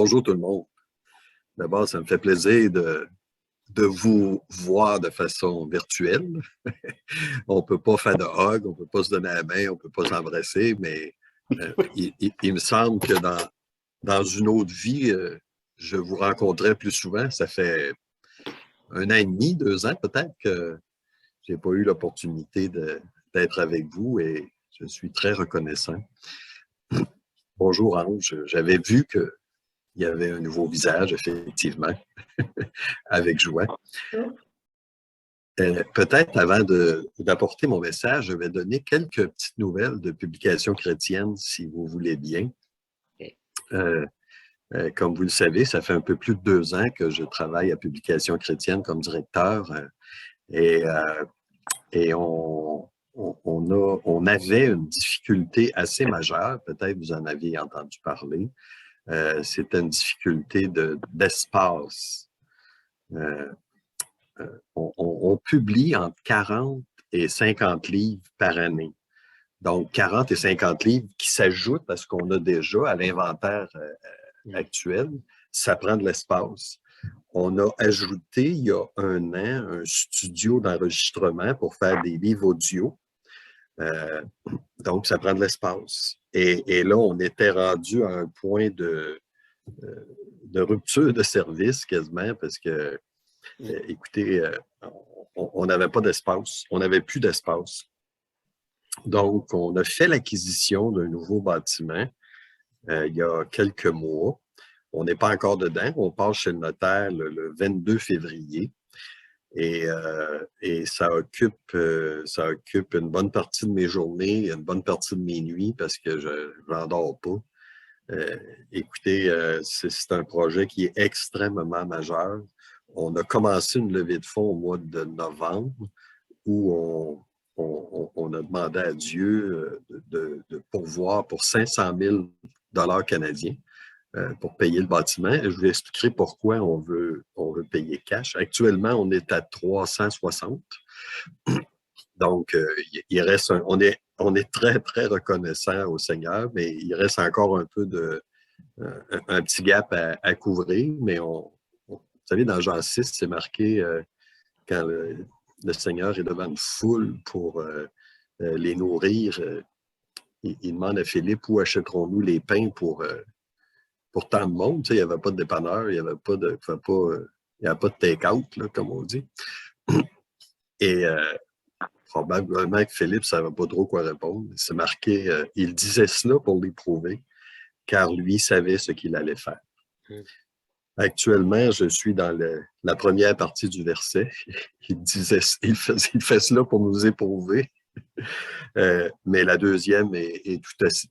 Bonjour tout le monde. D'abord, ça me fait plaisir de vous voir de façon virtuelle. On ne peut pas faire de hug, on ne peut pas se donner la main, on ne peut pas s'embrasser, mais il me semble que dans une autre vie, je vous rencontrais plus souvent. Ça fait 1 an et demi, 2 ans peut-être que je n'ai pas eu l'opportunité d'être avec vous et je suis très reconnaissant. Bonjour Ange, j'avais vu qu'il y avait un nouveau visage, effectivement, avec joie. Peut-être avant d'apporter mon message, je vais donner quelques petites nouvelles de publications chrétiennes, si vous voulez bien. Comme vous le savez, ça fait un peu plus de 2 ans que je travaille à Publications chrétiennes comme directeur et on avait une difficulté assez majeure, peut-être vous en aviez entendu parler. C'était une difficulté d'espace. On publie entre 40 et 50 livres par année. Donc, 40 et 50 livres qui s'ajoutent à ce qu'on a déjà à l'inventaire actuel. Ça prend de l'espace. On a ajouté, il y a 1 an, un studio d'enregistrement pour faire des livres audio. Donc, ça prend de l'espace. Et là, on était rendu à un point de rupture de service quasiment parce que écoutez, on n'avait pas d'espace. On n'avait plus d'espace. Donc, on a fait l'acquisition d'un nouveau bâtiment il y a quelques mois. On n'est pas encore dedans. On passe chez le notaire le 22 février. Et ça occupe une bonne partie de mes journées, une bonne partie de mes nuits parce que je n'en dors pas. Écoutez, c'est un projet qui est extrêmement majeur. On a commencé une levée de fonds au mois de novembre où on a demandé à Dieu de pourvoir pour 500 000 $ canadiens pour payer le bâtiment. Je vous expliquerai pourquoi on veut payer cash. Actuellement, on est à 360. Donc, il reste on est très, très reconnaissant au Seigneur, mais il reste encore un peu un petit gap à couvrir, mais vous savez, dans Jean 6, c'est marqué quand le Seigneur est devant une foule pour les nourrir, il demande à Philippe où achèterons-nous les pains pour tant de monde. Tu sais, il n'y avait pas de dépanneur, il n'y avait pas de take-out, là, comme on dit. Et probablement que Philippe ne savait pas trop quoi répondre. C'est marqué, il disait cela pour l'éprouver, car lui savait ce qu'il allait faire. Actuellement, je suis dans la première partie du verset. Il fait cela pour nous éprouver. Mais la deuxième est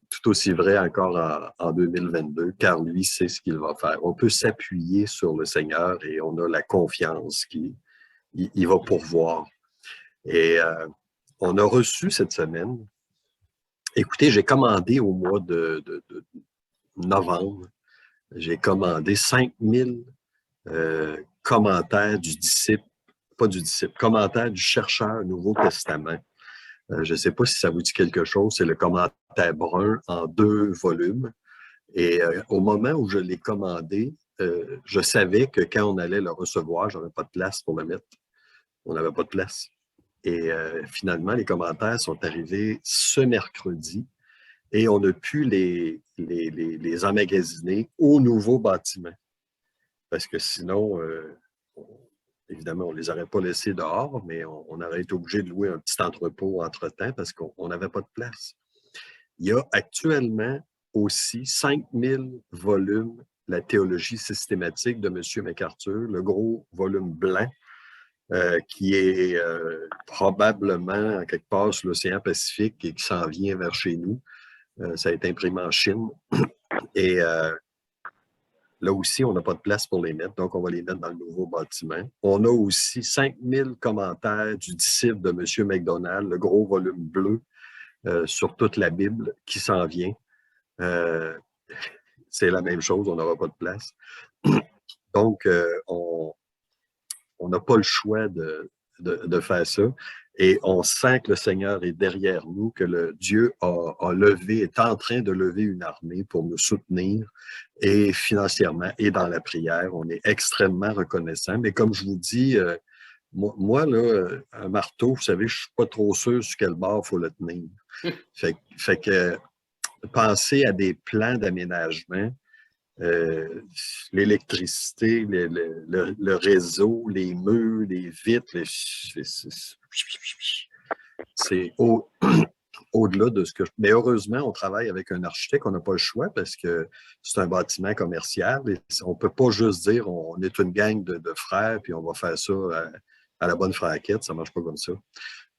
tout aussi vraie encore en 2022, car lui sait ce qu'il va faire. On peut s'appuyer sur le Seigneur et on a la confiance qu'il va pourvoir. Et on a reçu cette semaine. Écoutez, j'ai commandé au mois de novembre, j'ai commandé 5000 commentaires du disciple, pas du disciple, commentaires du chercheur Nouveau Testament. Je ne sais pas si ça vous dit quelque chose, c'est le commentaire brun en 2 volumes. Et au moment où je l'ai commandé, je savais que quand on allait le recevoir, je n'avais pas de place pour le mettre. On n'avait pas de place. Et finalement, les commentaires sont arrivés ce mercredi et on a pu les emmagasiner au nouveau bâtiment. Parce que sinon, évidemment, on ne les aurait pas laissés dehors, mais on aurait été obligé de louer un petit entrepôt entre-temps parce qu'on n'avait pas de place. Il y a actuellement aussi 5000 volumes, la théologie systématique de M. MacArthur, le gros volume blanc, qui est probablement en quelque part sur l'océan Pacifique et qui s'en vient vers chez nous. Ça a été imprimé en Chine. Et là aussi, on n'a pas de place pour les mettre, donc on va les mettre dans le nouveau bâtiment. On a aussi 5000 commentaires du disciple de M. McDonald, le gros volume bleu sur toute la Bible qui s'en vient. C'est la même chose, on n'aura pas de place. Donc, on n'a pas le choix de faire ça. Et on sent que le Seigneur est derrière nous, que le Dieu a levé, est en train de lever une armée pour nous soutenir, et financièrement et dans la prière. On est extrêmement reconnaissant. Mais comme je vous dis, moi, là, un marteau, vous savez, je suis pas trop sûr sur quel bord il faut le tenir. Fait que penser à des plans d'aménagement, l'électricité, le réseau, les murs, les vitres, c'est au-delà de ce que... Mais heureusement, on travaille avec un architecte, on n'a pas le choix parce que c'est un bâtiment commercial et on ne peut pas juste dire on est une gang de frères puis on va faire ça à la bonne fraquette, ça ne marche pas comme ça.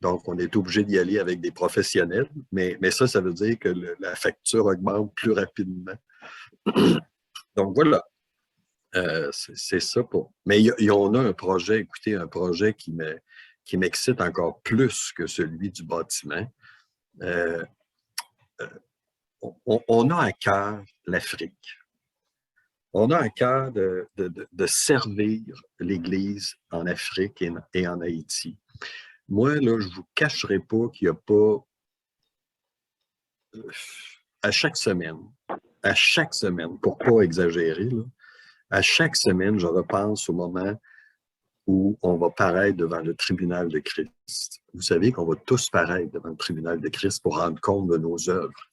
Donc, on est obligé d'y aller avec des professionnels, mais ça veut dire que la facture augmente plus rapidement. Donc, voilà. C'est ça pour... Mais il y en a un projet, écoutez, un projet qui m'excite encore plus que celui du bâtiment. Euh, on a à cœur l'Afrique. On a à cœur de servir l'Église en Afrique et en Haïti. Moi, là, je ne vous cacherai pas qu'il n'y a pas... à chaque semaine, pour ne pas exagérer, là, à chaque semaine, je repense au moment où on va paraître devant le tribunal de Christ. Vous savez qu'on va tous paraître devant le tribunal de Christ pour rendre compte de nos œuvres.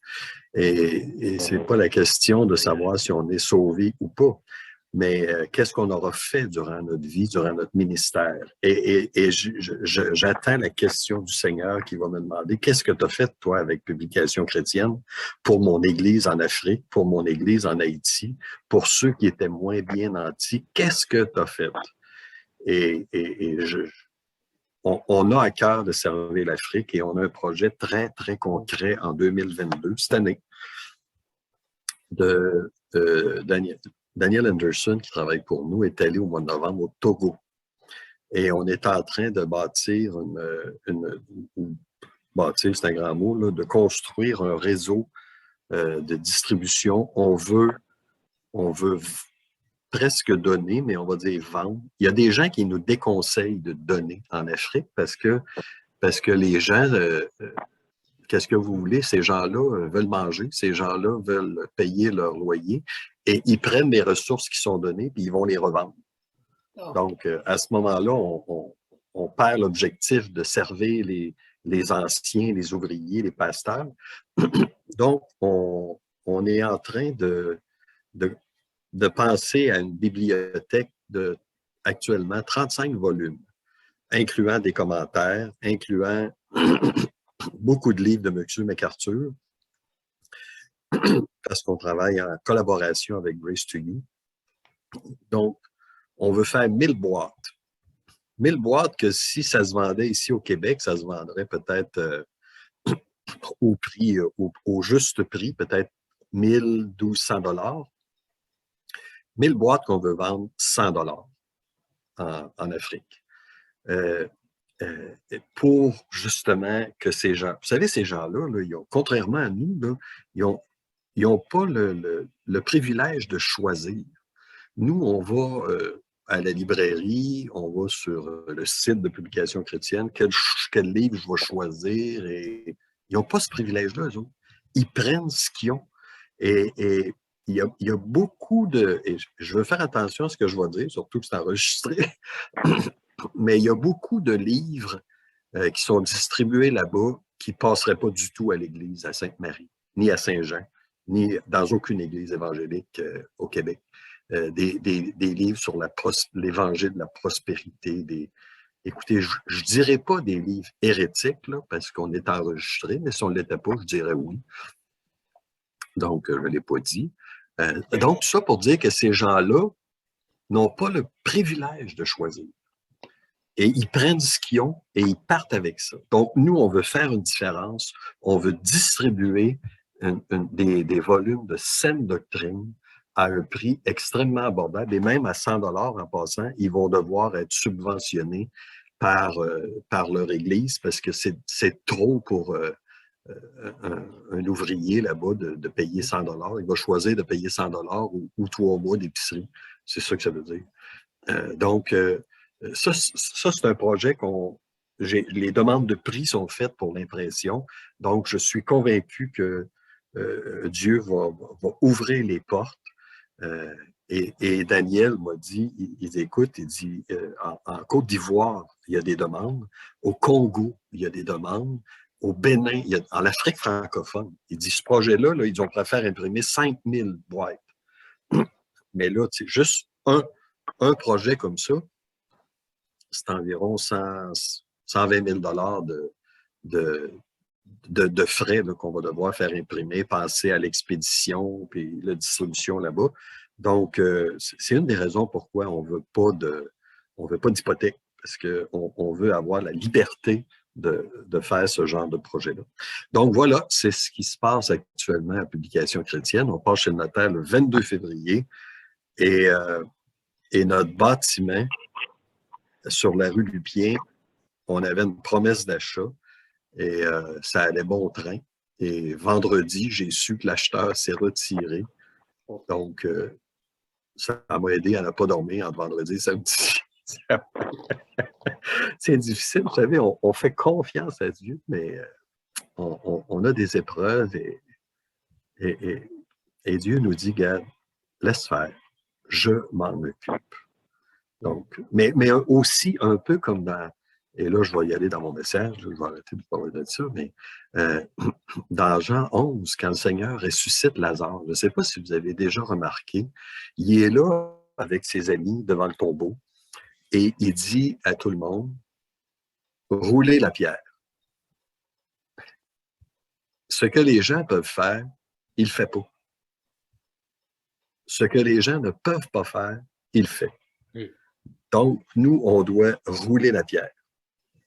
Et ce n'est pas la question de savoir si on est sauvé ou pas, mais qu'est-ce qu'on aura fait durant notre vie, durant notre ministère. Et j'attends la question du Seigneur qui va me demander, qu'est-ce que tu as fait, toi, avec Publication chrétienne, pour mon Église en Afrique, pour mon Église en Haïti, pour ceux qui étaient moins bien nantis, qu'est-ce que tu as fait? On a à cœur de servir l'Afrique et on a un projet très, très concret en 2022, cette année, de Daniel Anderson, qui travaille pour nous, est allé au mois de novembre au Togo. Et on est en train de bâtir bâtir, c'est un grand mot, là, de construire un réseau de distribution. On veut presque donner, mais on va dire vendre. Il y a des gens qui nous déconseillent de donner en Afrique parce que les gens, qu'est-ce que vous voulez, ces gens-là veulent manger, ces gens-là veulent payer leur loyer et ils prennent les ressources qui sont données puis ils vont les revendre. Donc, à ce moment-là, on perd l'objectif de servir les anciens, les ouvriers, les pasteurs. Donc, on est en train de penser à une bibliothèque de actuellement 35 volumes, incluant des commentaires, incluant beaucoup de livres de M. MacArthur, parce qu'on travaille en collaboration avec Grace to You. Donc, on veut faire 1000 boîtes. 1000 boîtes que si ça se vendait ici au Québec, ça se vendrait peut-être au juste prix, peut-être 1200 $. 1000 boîtes qu'on veut vendre 100 $ en Afrique. Pour justement que ces gens... Vous savez, ces gens-là, là, contrairement à nous, là, ils n'ont pas le privilège de choisir. Nous, on va à la librairie, on va sur le site de Publication chrétienne, quel livre je vais choisir, et ils n'ont pas ce privilège-là, eux autres. Ils prennent ce qu'ils ont. Et il y a beaucoup de... Et je veux faire attention à ce que je vais dire, surtout que c'est enregistré, mais il y a beaucoup de livres qui sont distribués là-bas qui ne passeraient pas du tout à l'Église à Sainte-Marie, ni à Saint-Jean, ni dans aucune église évangélique au Québec. Des livres sur l'Évangile de la prospérité. Écoutez, je ne dirais pas des livres hérétiques, là, parce qu'on est enregistré, mais si on ne l'était pas, je dirais oui. Donc, je ne l'ai pas dit. Donc, tout ça pour dire que ces gens-là n'ont pas le privilège de choisir. Et ils prennent ce qu'ils ont et ils partent avec ça. Donc, nous, on veut faire une différence. On veut distribuer des volumes de saine doctrine à un prix extrêmement abordable. Et même à 100 $ en passant, ils vont devoir être subventionnés par leur église parce que c'est trop pour un ouvrier là-bas de payer 100 $. Il va choisir de payer 100 $ ou 3 mois d'épicerie. C'est ça que ça veut dire. Donc, ça c'est un projet qu'on les demandes de prix sont faites pour l'impression. Donc, je suis convaincu que Dieu va ouvrir les portes. Et Daniel m'a dit, écoute, il dit, en Côte d'Ivoire, il y a des demandes. Au Congo, il y a des demandes. Au Bénin, en Afrique francophone, il dit, ce projet-là, là, ils ont préféré imprimer 5000 boîtes. Mais là, tu sais, juste un projet comme ça, c'est environ 120 000 de frais qu'on va devoir faire imprimer, passer à l'expédition, puis la distribution là-bas. Donc, c'est une des raisons pourquoi on veut pas d'hypothèque, parce qu'on veut avoir la liberté de faire ce genre de projet-là. Donc, voilà, c'est ce qui se passe actuellement à Publication chrétienne. On passe chez le notaire le 22 février et notre bâtiment sur la rue Lupien, on avait une promesse d'achat et ça allait bon train. Et vendredi, j'ai su que l'acheteur s'est retiré. Donc, ça m'a aidé à ne pas dormir entre vendredi et samedi. C'est difficile, vous savez, on fait confiance à Dieu, mais on a des épreuves et Dieu nous dit, regarde, laisse faire, je m'en occupe. Donc, mais aussi un peu comme dans, et là je vais y aller dans mon message, je vais arrêter de parler de ça, mais dans Jean 11, quand le Seigneur ressuscite Lazare, je ne sais pas si vous avez déjà remarqué, il est là avec ses amis devant le tombeau et il dit à tout le monde, roulez la pierre. Ce que les gens peuvent faire, il ne fait pas. Ce que les gens ne peuvent pas faire, il fait. Donc, nous, on doit rouler la pierre.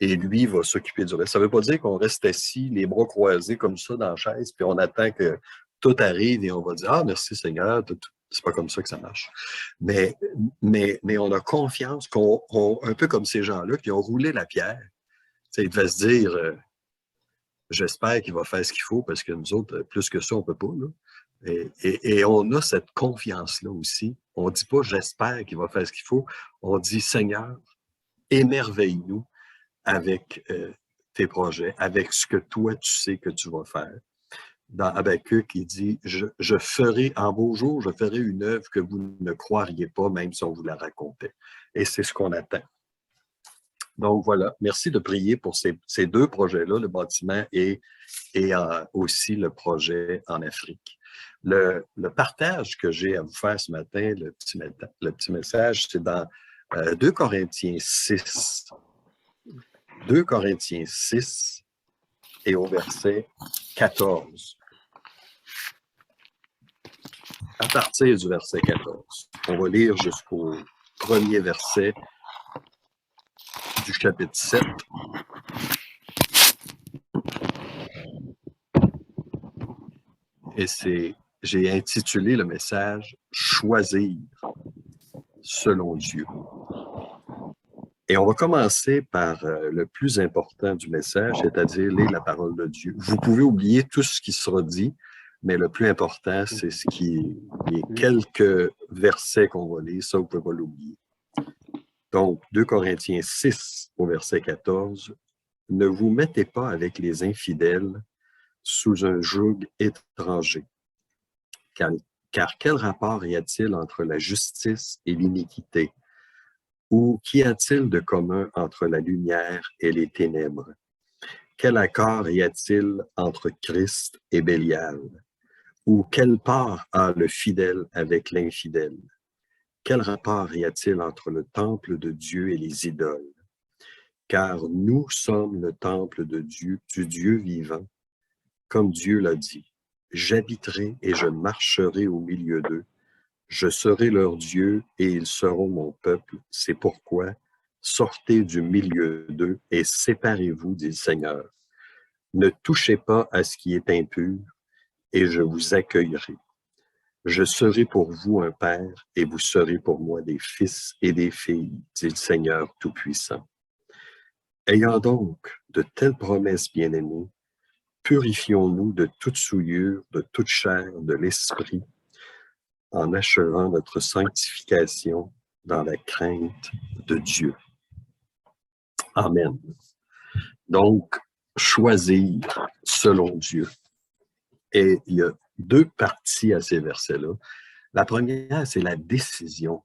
Et lui va s'occuper du reste. Ça ne veut pas dire qu'on reste assis, les bras croisés comme ça dans la chaise, puis on attend que tout arrive et on va dire « Ah, merci Seigneur ». C'est pas comme ça que ça marche. Mais on a confiance un peu comme ces gens-là qui ont roulé la pierre. Ils devaient se dire j'espère qu'il va faire ce qu'il faut parce que nous autres, plus que ça, on ne peut pas. Là. Et on a cette confiance-là aussi. On ne dit pas j'espère qu'il va faire ce qu'il faut. On dit Seigneur, émerveille-nous avec tes projets, avec ce que toi, tu sais que tu vas faire. Dans Habakkuk, il dit, je ferai, en beau jour, je ferai une œuvre que vous ne croiriez pas, même si on vous la racontait. Et c'est ce qu'on attend. Donc voilà, merci de prier pour ces deux projets-là, le bâtiment et aussi le projet en Afrique. Le partage que j'ai à vous faire ce matin, le petit message, c'est dans 2 Corinthiens 6. 2 Corinthiens 6 et au verset 14. À partir du verset 14, on va lire jusqu'au premier verset du chapitre 7. Et j'ai intitulé le message « Choisir selon Dieu ». Et on va commencer par le plus important du message, c'est-à-dire lire la parole de Dieu. Vous pouvez oublier tout ce qui sera dit, mais le plus important, c'est les quelques versets qu'on va lire, ça, vous ne pouvez pas l'oublier. Donc, 2 Corinthiens 6 au verset 14, « Ne vous mettez pas avec les infidèles sous un joug étranger. Car quel rapport y a-t-il entre la justice et l'iniquité? Ou qu'y a-t-il de commun entre la lumière et les ténèbres? Quel accord y a-t-il entre Christ et Bélial? Ou quelle part a le fidèle avec l'infidèle? Quel rapport y a-t-il entre le temple de Dieu et les idoles? Car nous sommes le temple de Dieu, du Dieu vivant, comme Dieu l'a dit. J'habiterai et je marcherai au milieu d'eux. Je serai leur Dieu et ils seront mon peuple. C'est pourquoi sortez du milieu d'eux et séparez-vous, dit le Seigneur. Ne touchez pas à ce qui est impur et je vous accueillerai. Je serai pour vous un père et vous serez pour moi des fils et des filles, dit le Seigneur Tout-Puissant. Ayant donc de telles promesses, bien-aimés, purifions-nous de toute souillure, de toute chair, de l'esprit, en achevant notre sanctification dans la crainte de Dieu. Amen. Donc, choisir selon Dieu. Et il y a deux parties à ces versets-là. La première, c'est la décision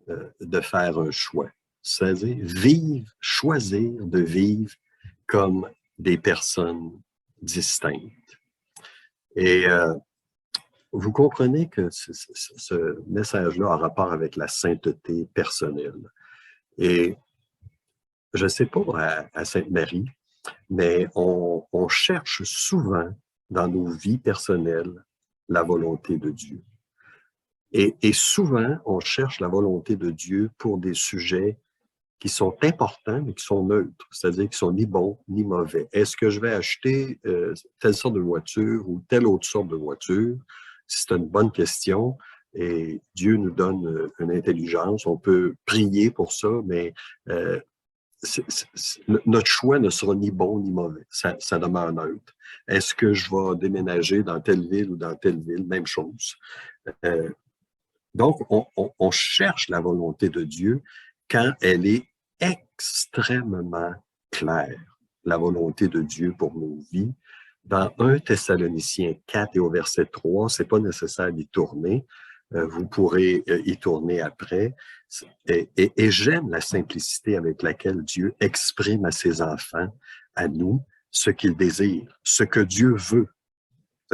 de faire un choix. C'est-à-dire vivre, choisir de vivre comme des personnes distinctes. Et vous comprenez que ce message-là a rapport avec la sainteté personnelle. Et je ne sais pas à Sainte-Marie, mais on cherche souvent dans nos vies personnelles la volonté de Dieu. Et souvent, on cherche la volonté de Dieu pour des sujets qui sont importants, mais qui sont neutres, c'est-à-dire qui sont ni bons ni mauvais. Est-ce que je vais acheter telle sorte de voiture ou telle autre sorte de voiture? C'est une bonne question et Dieu nous donne une intelligence. On peut prier pour ça, mais notre choix ne sera ni bon ni mauvais. Ça demeure neutre. Est-ce que je vais déménager dans telle ville ou dans telle ville? Même chose. Donc, on cherche la volonté de Dieu quand elle est extrêmement claire, la volonté de Dieu pour nos vies. Dans 1 Thessaloniciens 4 et au verset 3, c'est pas nécessaire d'y tourner. Vous pourrez y tourner après. Et j'aime la simplicité avec laquelle Dieu exprime à ses enfants, à nous, ce qu'il désire, ce que Dieu veut.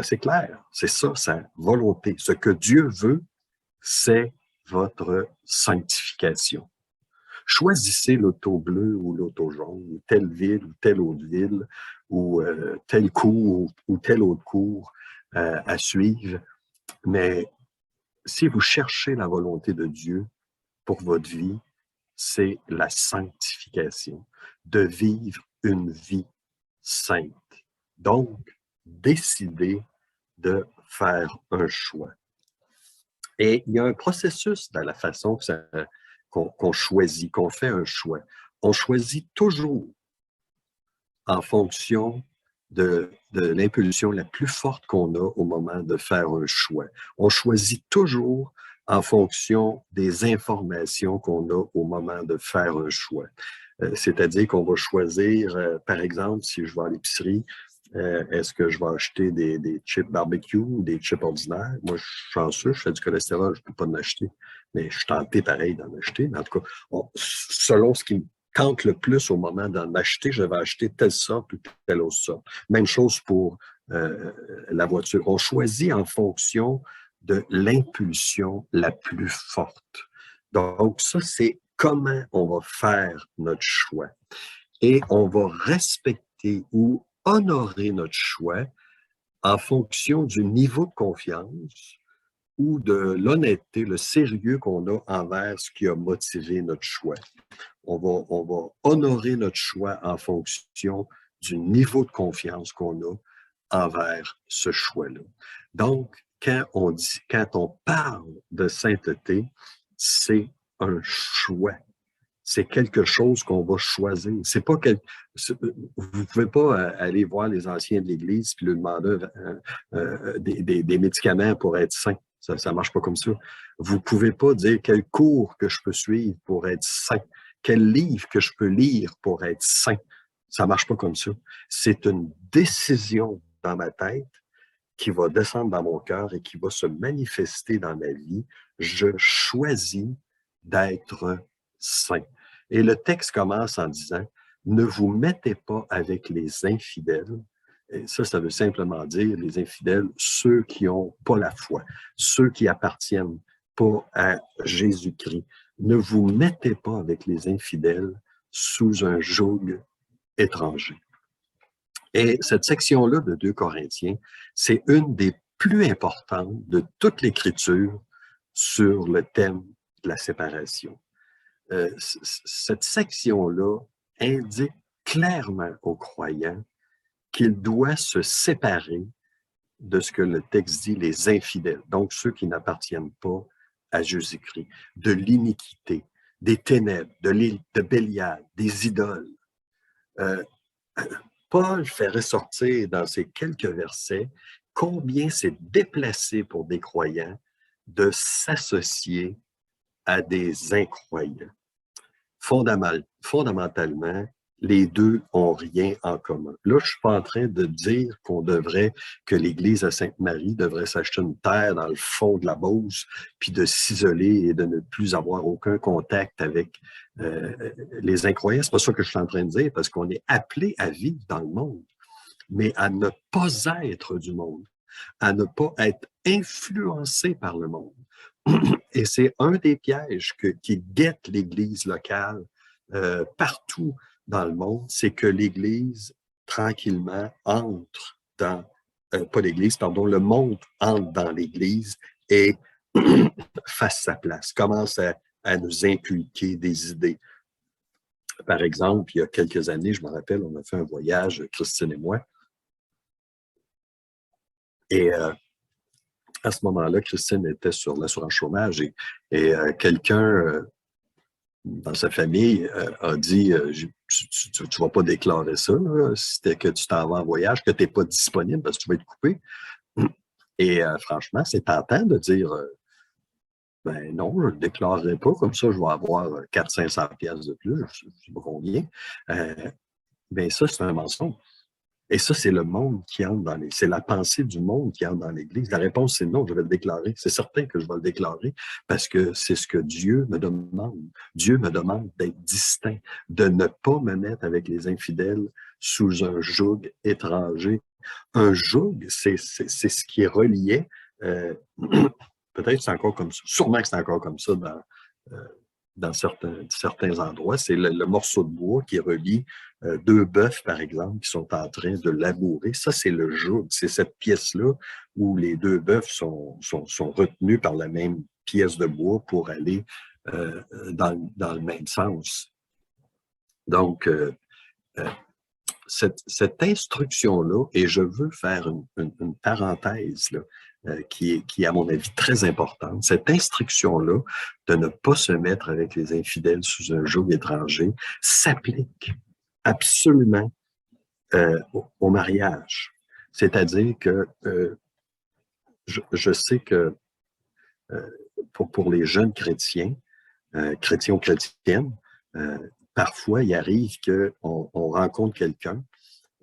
C'est clair, c'est ça, sa volonté. Ce que Dieu veut, c'est votre sanctification. Choisissez l'auto bleu ou l'auto jaune, ou telle ville ou telle autre ville, ou tel cours ou tel autre cours à suivre. Mais si vous cherchez la volonté de Dieu pour votre vie, c'est la sanctification, de vivre une vie sainte. Donc, décidez de faire un choix. Et il y a un processus dans la façon qu'on choisit, qu'on fait un choix. On choisit toujours en fonction de l'impulsion la plus forte qu'on a au moment de faire un choix. On choisit toujours en fonction des informations qu'on a au moment de faire un choix. C'est-à-dire qu'on va choisir, par exemple, si je vais à l'épicerie, est-ce que je vais acheter des chips barbecue ou des chips ordinaires? Moi, je suis chanceux, je fais du cholestérol, je ne peux pas en acheter, mais je suis tenté pareil d'en acheter. Mais en tout cas, selon ce qui me tente le plus au moment d'en acheter, je vais acheter telle sorte ou telle autre sorte. Même chose pour la voiture. On choisit en fonction de l'impulsion la plus forte. Donc, ça, c'est comment on va faire notre choix. Et on va respecter ou honorer notre choix en fonction du niveau de confiance ou de l'honnêteté, le sérieux qu'on a envers ce qui a motivé notre choix. On va honorer notre choix en fonction du niveau de confiance qu'on a envers ce choix-là. Donc, quand on parle de sainteté, c'est un choix. C'est quelque chose qu'on va choisir. C'est pas vous pouvez pas aller voir les anciens de l'Église puis leur demander des médicaments pour être sain. Ça marche pas comme ça. Vous pouvez pas dire quel cours que je peux suivre pour être sain, quel livre que je peux lire pour être sain. Ça marche pas comme ça. C'est une décision dans ma tête qui va descendre dans mon cœur et qui va se manifester dans ma vie. Je choisis d'être saint. Et le texte commence en disant, ne vous mettez pas avec les infidèles. Et ça veut simplement dire les infidèles, ceux qui n'ont pas la foi, ceux qui appartiennent pas à Jésus-Christ. Ne vous mettez pas avec les infidèles sous un joug étranger. Et cette section-là de 2 Corinthiens, c'est une des plus importantes de toute l'Écriture sur le thème de la séparation. Cette section-là indique clairement aux croyants qu'il doit se séparer de ce que le texte dit, les infidèles, donc ceux qui n'appartiennent pas à Jésus-Christ, de l'iniquité, des ténèbres, de Bélial, des idoles. Paul fait ressortir dans ces quelques versets combien c'est déplacé pour des croyants de s'associer à des incroyants. Fondamentalement, les deux ont rien en commun. Là, je suis pas en train de dire que l'Église à Sainte-Marie devrait s'acheter une terre dans le fond de la Beauce, puis de s'isoler et de ne plus avoir aucun contact avec les incroyants. C'est pas ça que je suis en train de dire, parce qu'on est appelé à vivre dans le monde, mais à ne pas être du monde, à ne pas être influencé par le monde. Et c'est un des pièges qui guette l'Église locale partout dans le monde, c'est que l'Église, tranquillement, entre dans, pas l'Église, pardon, le monde entre dans l'Église et fasse sa place, commence à nous inculquer des idées. Par exemple, il y a quelques années, je me rappelle, on a fait un voyage, Christine et moi, et à ce moment-là, Christine était sur l'assurance chômage et quelqu'un dans sa famille a dit tu ne vas pas déclarer ça, là, si c'était que tu t'en vas en voyage, que tu n'es pas disponible parce que tu vas être coupé. Et franchement, c'est tentant de dire ben non, je ne le déclarerai pas, comme ça je vais avoir 400-500 piastres de plus, je ne sais pas combien. Mais ça, c'est un mensonge. Et ça, c'est le monde qui entre dans les... C'est la pensée du monde qui entre dans l'Église. La réponse, c'est non, je vais le déclarer. C'est certain que je vais le déclarer parce que c'est ce que Dieu me demande. Dieu me demande d'être distinct, de ne pas me mettre avec les infidèles sous un joug étranger. Un joug, c'est ce qui est relié. Peut-être que c'est encore comme ça. Sûrement que c'est encore comme ça dans certains endroits. C'est le morceau de bois qui relie deux bœufs, par exemple, qui sont en train de labourer. Ça, c'est le joug. C'est cette pièce-là où les deux bœufs sont retenus par la même pièce de bois pour aller dans le même sens. Donc, cette instruction-là, et je veux faire une parenthèse là, qui est, à mon avis, très importante, cette instruction-là de ne pas se mettre avec les infidèles sous un joug étranger s'applique absolument au mariage. C'est-à-dire que je sais que pour les jeunes chrétiens, chrétiens ou chrétiennes, parfois il arrive qu'on rencontre quelqu'un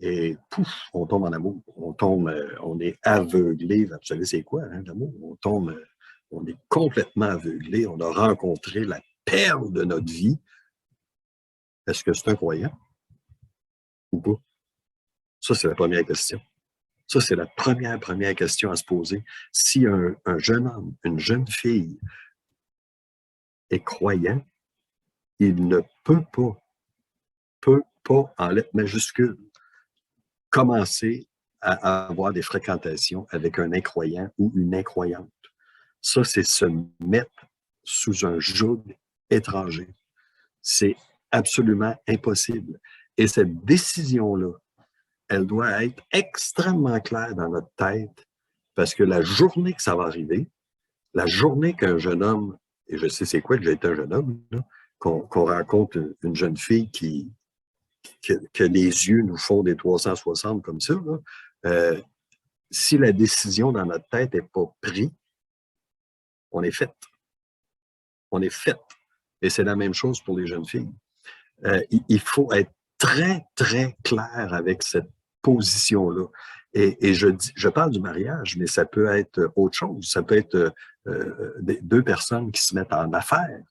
et pouf, on tombe en amour. On est aveuglé. Vous savez, c'est quoi, hein, l'amour? On est complètement aveuglé. On a rencontré la perle de notre vie. Est-ce que c'est un croyant ou pas? Ça, c'est la première question. Ça, c'est la première question à se poser. Si un jeune homme, une jeune fille est croyant, il ne peut pas, en lettres majuscules, commencer à avoir des fréquentations avec un incroyant ou une incroyante. Ça, c'est se mettre sous un joug étranger. C'est absolument impossible. Et cette décision-là, elle doit être extrêmement claire dans notre tête parce que la journée que ça va arriver, la journée qu'un jeune homme, et je sais c'est quoi que j'ai été un jeune homme, qu'on rencontre une jeune fille que les yeux nous font des 360 comme ça, là, si la décision dans notre tête n'est pas prise, on est fait. On est fait. Et c'est la même chose pour les jeunes filles. Il faut être très, très clair avec cette position-là. Et je parle du mariage, mais ça peut être autre chose. Ça peut être deux personnes qui se mettent en affaires.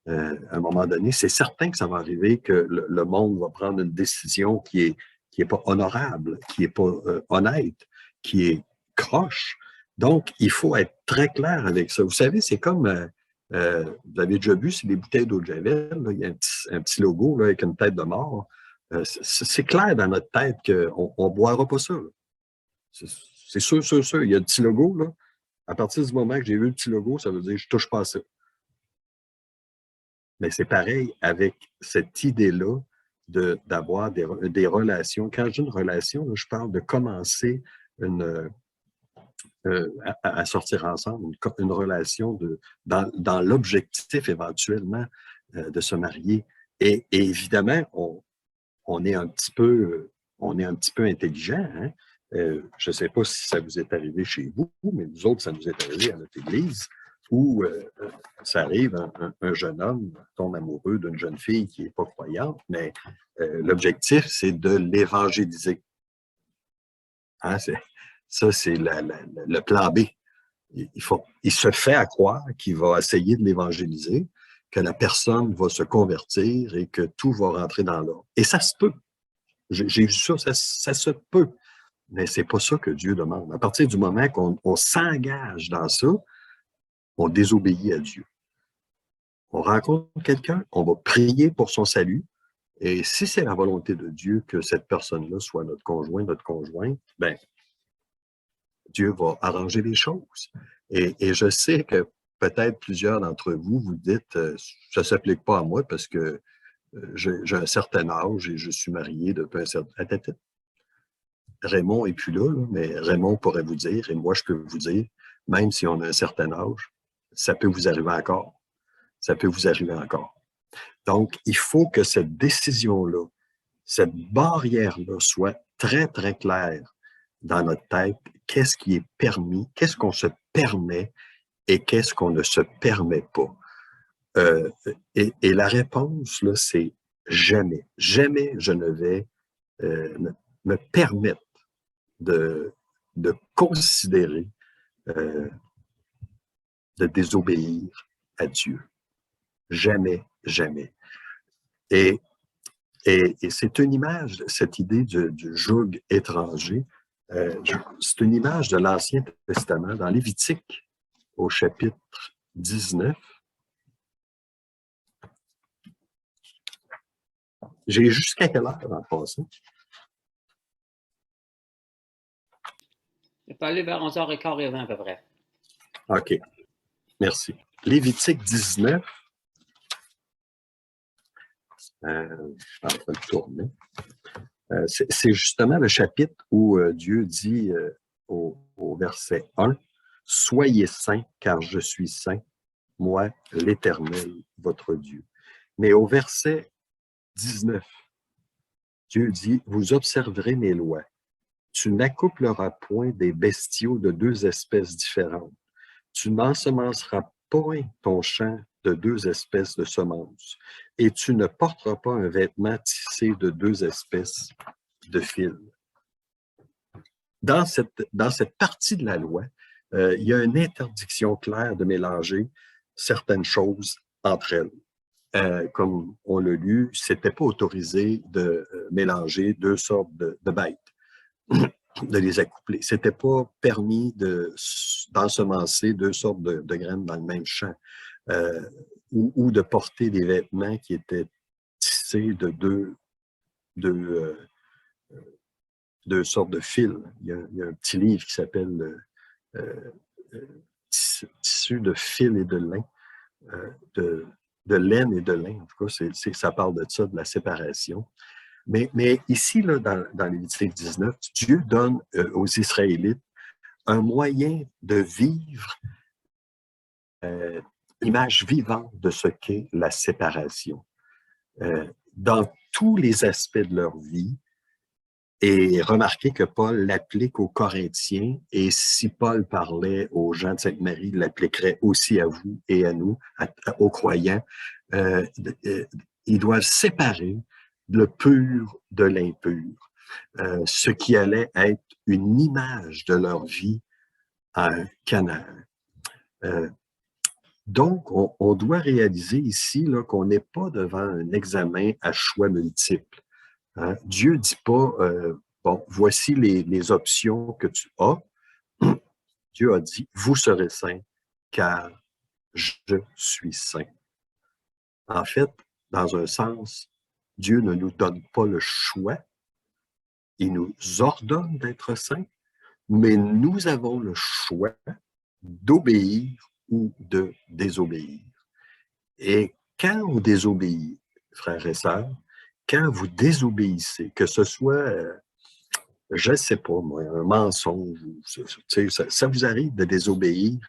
À un moment donné, c'est certain que ça va arriver que le monde va prendre une décision qui est pas honorable, qui est pas honnête, qui est croche. Donc, il faut être très clair avec ça. Vous savez, c'est comme, vous avez déjà vu, c'est des bouteilles d'eau de Javel, là, il y a un petit logo là, avec une tête de mort. C'est clair dans notre tête qu'on ne boira pas ça. C'est sûr, sûr, sûr. Il y a le petit logo, là. À partir du moment que j'ai vu le petit logo, ça veut dire que je ne touche pas à ça. Mais c'est pareil avec cette idée-là d'avoir des relations. Quand je dis une relation, là, je parle de commencer à sortir ensemble, une relation dans l'objectif éventuellement de se marier. Et évidemment, on est un petit peu intelligent. Hein? Je ne sais pas si ça vous est arrivé chez vous, mais nous autres, ça nous est arrivé à notre église. Ou ça arrive, un jeune homme tombe amoureux d'une jeune fille qui n'est pas croyante, mais l'objectif, c'est de l'évangéliser. Hein, ça, c'est le plan B. Il se fait à croire qu'il va essayer de l'évangéliser, que la personne va se convertir et que tout va rentrer dans l'ordre. Et ça se peut. J'ai vu ça, ça se peut. Mais c'est pas ça que Dieu demande. À partir du moment qu'on s'engage dans ça, on désobéit à Dieu. On rencontre quelqu'un, on va prier pour son salut, et si c'est la volonté de Dieu que cette personne-là soit notre conjoint, notre conjointe, ben Dieu va arranger les choses. Et je sais que peut-être plusieurs d'entre vous, vous dites, ça ne s'applique pas à moi parce que j'ai un certain âge et je suis marié depuis un certain... Attends. Raymond n'est plus là, mais Raymond pourrait vous dire, et moi je peux vous dire, même si on a un certain âge, ça peut vous arriver encore. Ça peut vous arriver encore. Donc, il faut que cette décision-là, cette barrière-là soit très, très claire dans notre tête. Qu'est-ce qui est permis, qu'est-ce qu'on se permet et qu'est-ce qu'on ne se permet pas. Et la réponse, là, c'est jamais. Jamais je ne vais me permettre de considérer de désobéir à Dieu. Jamais, jamais. Et c'est une image, cette idée du joug étranger, c'est une image de l'Ancien Testament, dans Lévitique, au chapitre 19. J'ai jusqu'à quelle heure en passant? Il peut aller vers 11h15 à peu près. OK. Merci. Lévitique 19. Je suis en train de tourner. C'est justement le chapitre où Dieu dit au verset 1, « Soyez saints, car je suis saint, moi, l'Éternel, votre Dieu. » Mais au verset 19, Dieu dit, « Vous observerez mes lois. Tu n'accoupleras point des bestiaux de deux espèces différentes. Tu n'ensemenceras point ton champ de deux espèces de semences, et tu ne porteras pas un vêtement tissé de deux espèces de fils. » Dans cette partie de la loi, il y a une interdiction claire de mélanger certaines choses entre elles. Comme on l'a lu, c'était pas autorisé de mélanger deux sortes de bêtes, de les accoupler. C'était pas permis d'ensemencer deux sortes de graines dans le même champ, ou de porter des vêtements qui étaient tissés de deux sortes de fils. Il y a un petit livre qui s'appelle Tissu de fil et de lin, de laine et de lin. En tout cas, ça parle de ça, de la séparation. Mais ici, là, dans Lévitique 19, Dieu donne aux Israélites un moyen de vivre l'image vivante de ce qu'est la séparation. Dans tous les aspects de leur vie, et remarquez que Paul l'applique aux Corinthiens, et si Paul parlait aux gens de Sainte-Marie, il l'appliquerait aussi à vous et à nous, aux croyants. Ils doivent séparer le pur de l'impur, ce qui allait être une image de leur vie à Canaan. Donc, on doit réaliser ici là, qu'on n'est pas devant un examen à choix multiples. Hein? Dieu ne dit pas, bon, voici les options que tu as. Dieu a dit, vous serez saints, car je suis saint. En fait, dans un sens, Dieu ne nous donne pas le choix. Il nous ordonne d'être saints, mais nous avons le choix d'obéir ou de désobéir. Et quand on désobéit, frères et sœurs, quand vous désobéissez, que ce soit, je ne sais pas moi, un mensonge, ça vous arrive de désobéir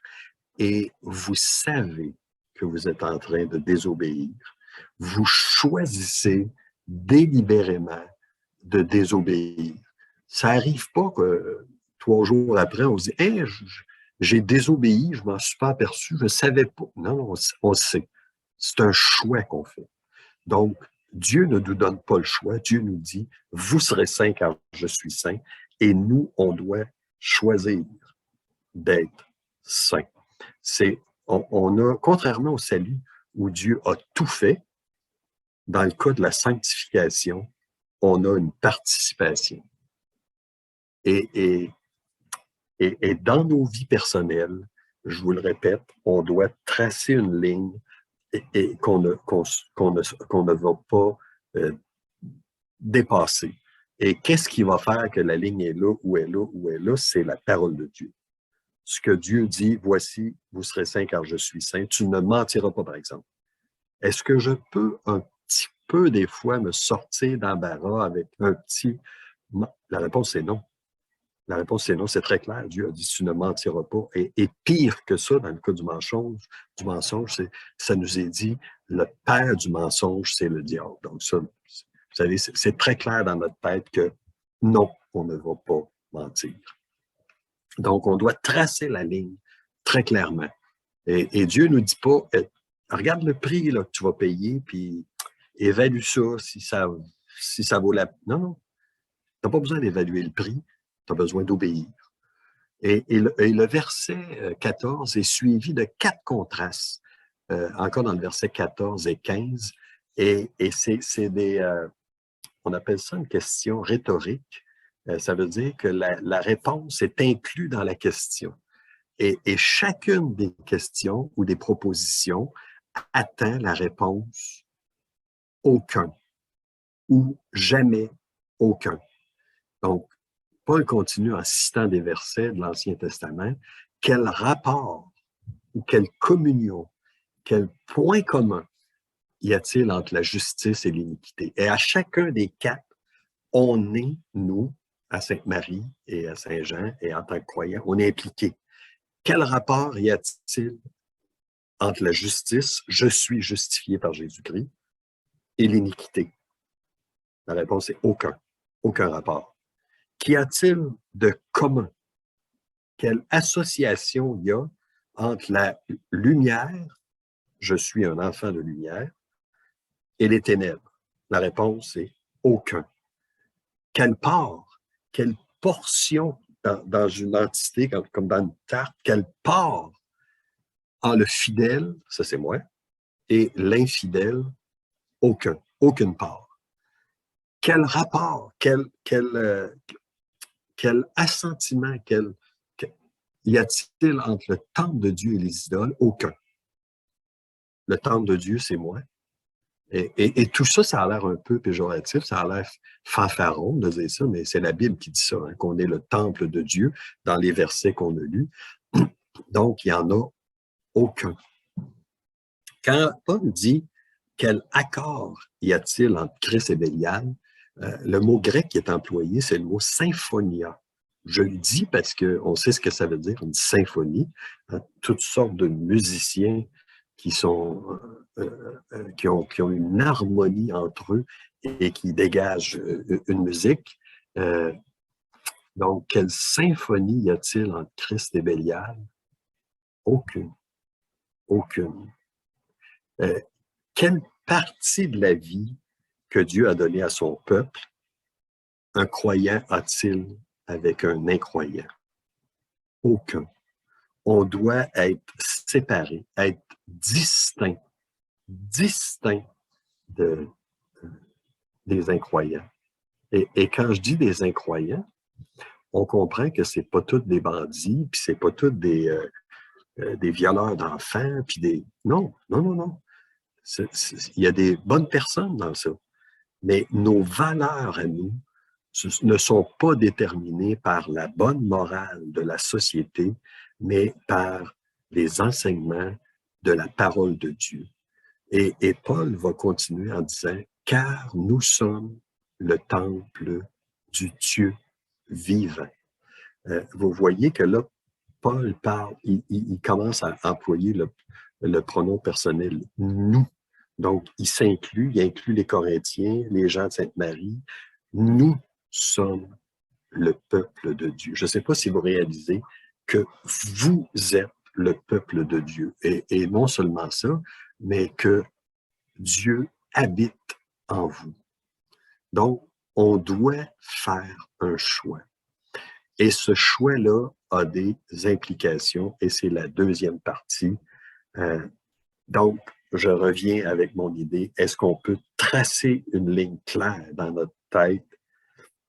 et vous savez que vous êtes en train de désobéir. Vous choisissez délibérément de désobéir. Ça n'arrive pas que 3 jours après, on se dit hey, j'ai désobéi, je m'en suis pas aperçu, je ne savais pas. Non, non, on le sait. C'est un choix qu'on fait. Donc, Dieu ne nous donne pas le choix. Dieu nous dit, vous serez saints car je suis saint. Et nous, on doit choisir d'être saints. On a, contrairement au salut, où Dieu a tout fait, dans le cas de la sanctification, on a une participation. Et dans nos vies personnelles, je vous le répète, on doit tracer une ligne et qu'on ne va pas dépasser. Et qu'est-ce qui va faire que la ligne est là, où elle est là, où elle est là? C'est la parole de Dieu. Ce que Dieu dit, voici, vous serez saints car je suis saint. Tu ne mentiras pas, par exemple. Est-ce que je peux un petit peu, des fois, me sortir d'embarras avec un petit... La réponse est non. La réponse est non, c'est très clair. Dieu a dit, tu ne mentiras pas. Et pire que ça, dans le cas du mensonge, ça nous est dit, le père du mensonge, c'est le diable. Donc ça, vous savez, c'est très clair dans notre tête que non, on ne va pas mentir. Donc, on doit tracer la ligne très clairement. Et Dieu ne nous dit pas, regarde le prix là, que tu vas payer, puis évalue ça, si ça vaut la... Non, non. Tu n'as pas besoin d'évaluer le prix, tu as besoin d'obéir. Et le verset 14 est suivi de 4 contrastes, encore dans le verset 14 et 15. Et c'est des... on appelle ça une question rhétorique. Ça veut dire que la réponse est inclue dans la question. Et chacune des questions ou des propositions atteint la réponse aucun ou jamais aucun. Donc, Paul continue en citant des versets de l'Ancien Testament. Quel rapport ou quelle communion, quel point commun y a-t-il entre la justice et l'iniquité? Et à chacun des 4, on est, nous, à Sainte-Marie et à Saint-Jean, et en tant que croyants, on est impliqués. Quel rapport y a-t-il entre la justice, je suis justifié par Jésus-Christ, et l'iniquité? La réponse est aucun. Aucun rapport. Qu'y a-t-il de commun? Quelle association il y a entre la lumière, je suis un enfant de lumière, et les ténèbres? La réponse est aucun. Quelle part, quelle portion dans une entité, comme dans une tarte, quelle part en le fidèle, ça c'est moi, et l'infidèle, aucun, aucune part. Quel rapport, quel assentiment, y a-t-il entre le temple de Dieu et les idoles? Aucun. Le temple de Dieu, c'est moi. Et tout ça, ça a l'air un peu péjoratif, ça a l'air fanfaron de dire ça, mais c'est la Bible qui dit ça, hein, qu'on est le temple de Dieu dans les versets qu'on a lus. Donc, il n'y en a aucun. Quand Paul dit quel accord y a-t-il entre Christ et Bélial, le mot grec qui est employé, c'est le mot symphonia. Je le dis parce qu'on sait ce que ça veut dire, une symphonie. Hein, toutes sortes de musiciens qui ont une harmonie entre eux et qui dégagent une musique. Donc, quelle symphonie y a-t-il entre Christ et Bélial? Aucune. Aucune. Quelle partie de la vie que Dieu a donnée à son peuple, un croyant a-t-il avec un incroyant? Aucun. On doit être séparés, être distincts des incroyants. Et quand je dis des incroyants, on comprend que c'est pas tous des bandits, puis c'est pas tous des violeurs d'enfants, puis des... Non, non, non, non. Il y a des bonnes personnes dans ça. Mais nos valeurs à nous ne sont pas déterminées par la bonne morale de la société, mais par les enseignements de la parole de Dieu. Et Paul va continuer en disant, car nous sommes le temple du Dieu vivant. Vous voyez que là, Paul parle, il commence à employer le pronom personnel « nous ». Donc, il inclut les Corinthiens, les gens de Sainte-Marie. Nous sommes le peuple de Dieu. Je ne sais pas si vous réalisez que vous êtes le peuple de Dieu. Et non seulement ça, mais que Dieu habite en vous. Donc, on doit faire un choix. Et ce choix-là a des implications, et c'est la deuxième partie. Donc, je reviens avec mon idée. Est-ce qu'on peut tracer une ligne claire dans notre tête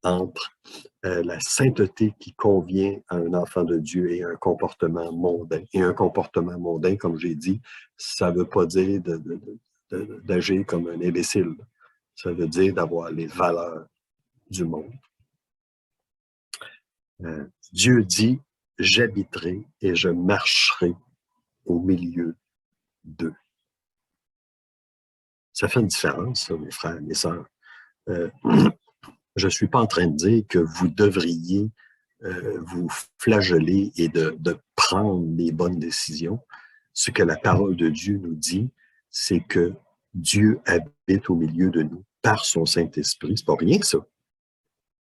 entre la sainteté qui convient à un enfant de Dieu et un comportement mondain? Et un comportement mondain, comme j'ai dit, ça ne veut pas dire d'agir comme un imbécile. Ça veut dire d'avoir les valeurs du monde. Dieu dit, j'habiterai et je marcherai au milieu d'eux. Ça fait une différence, ça, mes frères, mes sœurs. Je ne suis pas en train de dire que vous devriez vous flageller et de prendre les bonnes décisions. Ce que la parole de Dieu nous dit, c'est que Dieu habite au milieu de nous par son Saint-Esprit. C'est pas rien, ça.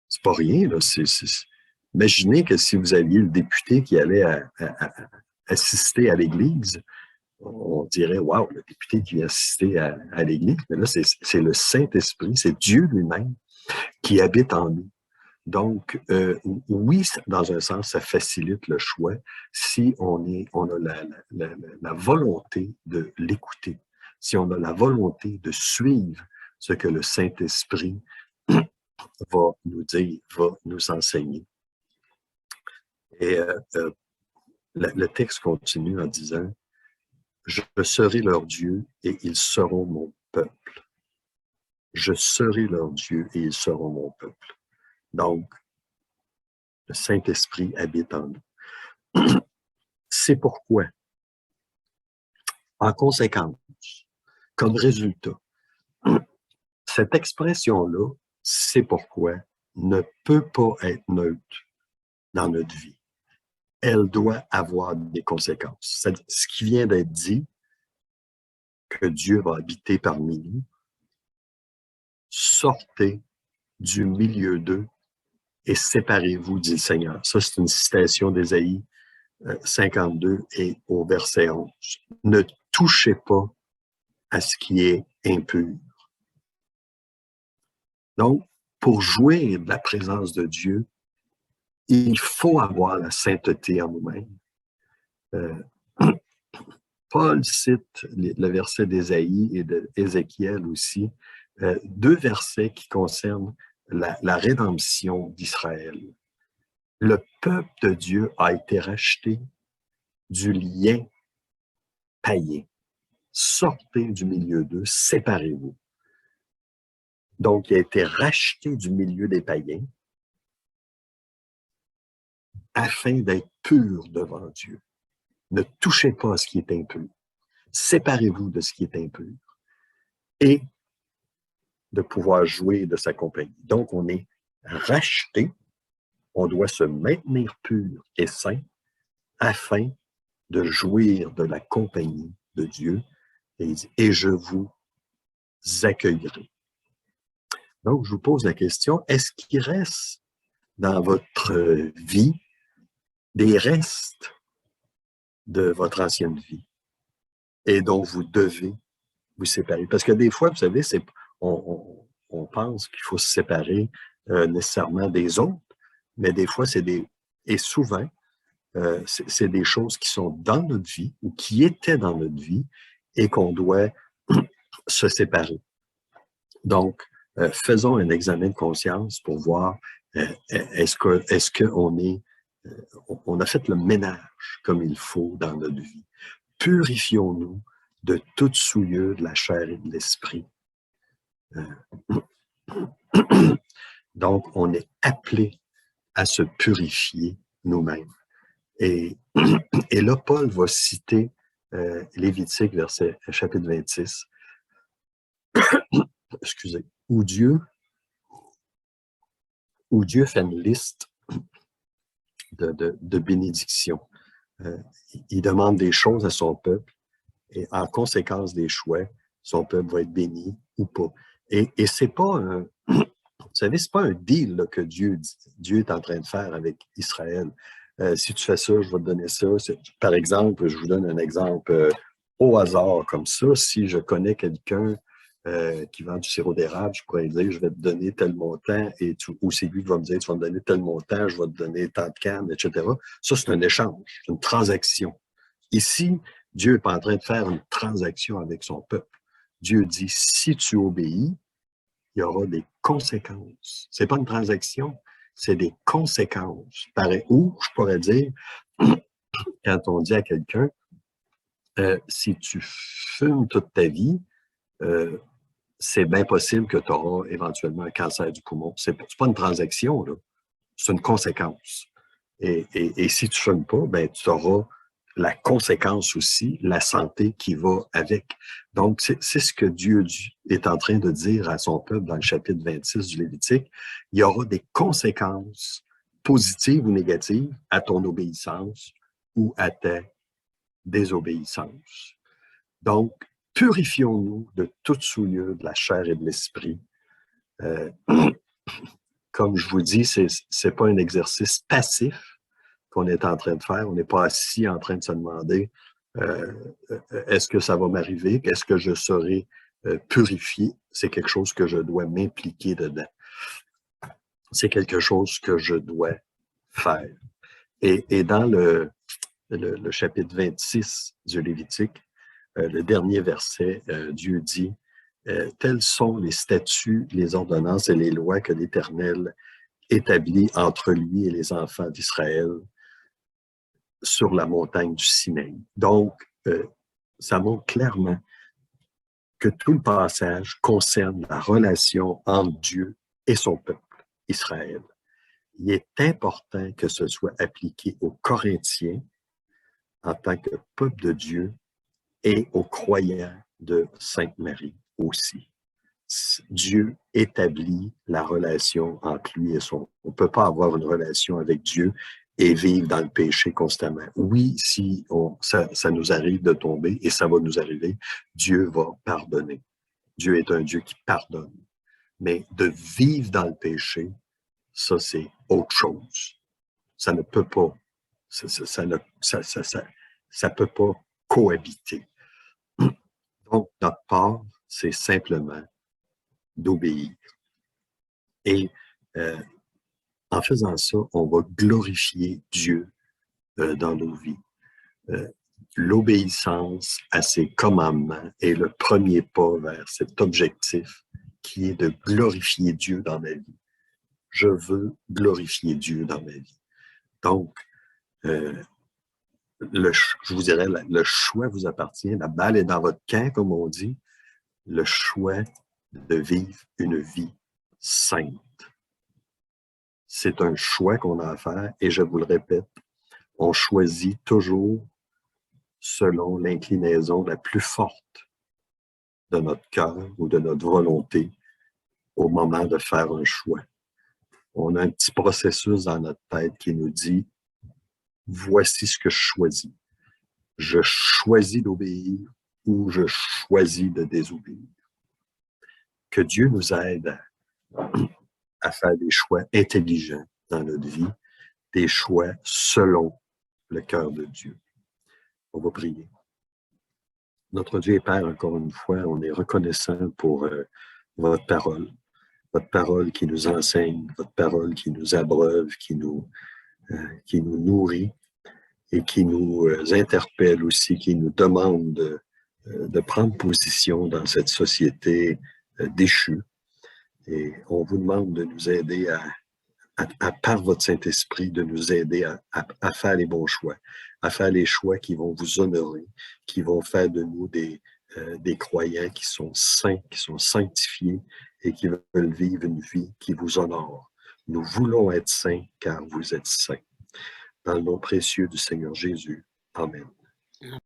C'est pas rien, là. Imaginez que si vous aviez le député qui allait assister à l'Église, on dirait, waouh, le député qui vient assister à l'Église. Mais là, c'est le Saint-Esprit, c'est Dieu lui-même qui habite en nous. Donc, oui, dans un sens, ça facilite le choix si on a la volonté de l'écouter, si on a la volonté de suivre ce que le Saint-Esprit va nous dire, va nous enseigner. Et le texte continue en disant, « Je serai leur Dieu et ils seront mon peuple. Je serai leur Dieu et ils seront mon peuple. » Donc, le Saint-Esprit habite en nous. C'est pourquoi, en conséquence, comme résultat, cette expression-là, c'est pourquoi, ne peut pas être neutre dans notre vie. Elle doit avoir des conséquences. Ce qui vient d'être dit, que Dieu va habiter parmi nous, sortez du milieu d'eux et séparez-vous, dit le Seigneur. Ça, c'est une citation d'Ésaïe 52 et au verset 11. Ne touchez pas à ce qui est impur. Donc, pour jouir de la présence de Dieu, il faut avoir la sainteté en nous-mêmes. Paul cite le verset d'Ésaïe et d'Ézéchiel aussi, deux versets qui concernent la rédemption d'Israël. Le peuple de Dieu a été racheté du lien païen. Sortez du milieu d'eux, séparez-vous. Donc, il a été racheté du milieu des païens afin d'être pur devant Dieu. Ne touchez pas à ce qui est impur. Séparez-vous de ce qui est impur. Et de pouvoir jouir de sa compagnie. Donc, on est racheté, on doit se maintenir pur et saint afin de jouir de la compagnie de Dieu et je vous accueillerai. Donc, je vous pose la question, est-ce qu'il reste dans votre vie des restes de votre ancienne vie et dont vous devez vous séparer? Parce que des fois, vous savez, on pense qu'il faut se séparer nécessairement des autres, mais des fois, et souvent, c'est des choses qui sont dans notre vie ou qui étaient dans notre vie et qu'on doit se séparer. Donc, faisons un examen de conscience pour voir est-ce qu'on a fait le ménage comme il faut dans notre vie. Purifions-nous de toute souillure de la chair et de l'esprit. Donc, on est appelé à se purifier nous-mêmes. Et là, Paul va citer Lévitique, chapitre 26, excusez, où Dieu fait une liste de bénédictions. Il demande des choses à son peuple et en conséquence des choix, son peuple va être béni ou pas. Et c'est pas vous savez, c'est pas un deal là, que Dieu est en train de faire avec Israël. Si tu fais ça, je vais te donner ça. Par exemple, je vous donne un exemple au hasard comme ça. Si je connais quelqu'un qui vend du sirop d'érable, je pourrais dire, je vais te donner tel montant, ou c'est lui qui va me dire, tu vas me donner tel montant, je vais te donner tant de cannes, etc. Ça, c'est un échange, c'est une transaction. Ici, Dieu n'est pas en train de faire une transaction avec son peuple. Dieu dit, si tu obéis, il y aura des conséquences. C'est pas une transaction, c'est des conséquences. Ou je pourrais dire, quand on dit à quelqu'un, si tu fumes toute ta vie, c'est bien possible que tu auras éventuellement un cancer du poumon. C'est pas une transaction, là. C'est une conséquence. Et si tu ne fumes pas, ben, tu auras la conséquence aussi, la santé qui va avec. Donc, c'est ce que Dieu est en train de dire à son peuple dans le chapitre 26 du Lévitique. Il y aura des conséquences positives ou négatives à ton obéissance ou à ta désobéissance. Donc, purifions-nous de toute souillure de la chair et de l'esprit. Comme je vous dis, c'est pas un exercice passif qu'on est en train de faire. On n'est pas assis en train de se demander est-ce que ça va m'arriver? Est-ce que je serai purifié? C'est quelque chose que je dois m'impliquer dedans. C'est quelque chose que je dois faire. Et dans le chapitre 26 du Lévitique, le dernier verset, Dieu dit tels sont les statuts, les ordonnances et les lois que l'Éternel établit entre lui et les enfants d'Israël sur la montagne du Sinaï. Donc, ça montre clairement que tout le passage concerne la relation entre Dieu et son peuple, Israël. Il est important que ce soit appliqué aux Corinthiens en tant que peuple de Dieu et aux croyants de Sainte-Marie aussi. Dieu établit la relation entre lui et son. On ne peut pas avoir une relation avec Dieu et vivre dans le péché constamment. Oui, si ça nous arrive de tomber, et ça va nous arriver, Dieu va pardonner. Dieu est un Dieu qui pardonne. Mais de vivre dans le péché, ça, c'est autre chose. Ça ne peut pas, ça peut pas cohabiter. Donc, notre part, c'est simplement d'obéir. Et en faisant ça, on va glorifier Dieu dans nos vies. L'obéissance à ses commandements est le premier pas vers cet objectif qui est de glorifier Dieu dans ma vie. Je veux glorifier Dieu dans ma vie. Donc, je vous dirais, le choix vous appartient. La balle est dans votre camp, comme on dit. Le choix de vivre une vie sainte. C'est un choix qu'on a à faire et je vous le répète, on choisit toujours selon l'inclinaison la plus forte de notre cœur ou de notre volonté au moment de faire un choix. On a un petit processus dans notre tête qui nous dit « Voici ce que je choisis. Je choisis d'obéir ou je choisis de désobéir. » Que Dieu nous aide à faire des choix intelligents dans notre vie, des choix selon le cœur de Dieu. On va prier. Notre Dieu et Père, encore une fois, on est reconnaissant pour votre parole qui nous enseigne, votre parole qui nous abreuve, qui nous nourrit et qui nous interpelle aussi, qui nous demande de prendre position dans cette société déchue. Et on vous demande de nous aider par votre Saint-Esprit, de nous aider à faire les bons choix, à faire les choix qui vont vous honorer, qui vont faire de nous des croyants qui sont saints, qui sont sanctifiés et qui veulent vivre une vie qui vous honore. Nous voulons être saints car vous êtes saints. Dans le nom précieux du Seigneur Jésus. Amen.